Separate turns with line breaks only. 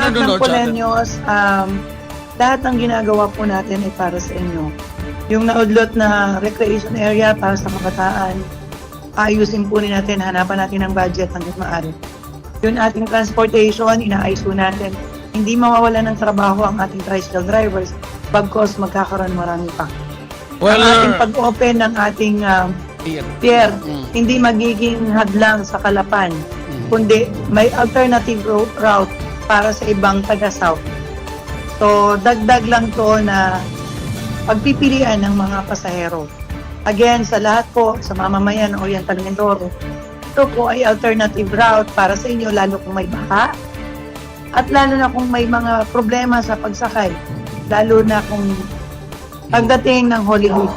lahat ng
nanonood sa atin.
Poleños, lahat ng ginagawa po natin ay para sa inyo. Yung naudlot na recreation area para sa kabataan, ayusin po rin natin, hanapan natin ng budget hanggang maaari. Yung ating transportation, inaayos po natin. Hindi mawawala ng trabaho ang ating tricycle drivers, bagkos magkakaroon marami pa.
Well,
Ang ating pag-open ng ating pier, hindi magiging hadlang sa Kalapan, kundi may alternative route para sa ibang taga-south. So, dagdag lang to na pagpipilian ng mga pasahero. Again, sa lahat po, sa mamamayan ng Oriental Mindoro, ito po ay alternative route para sa inyo, lalo kung may baha, at lalo na kung may mga problema sa pagsakay, lalo na kung pagdating ng Holy Week.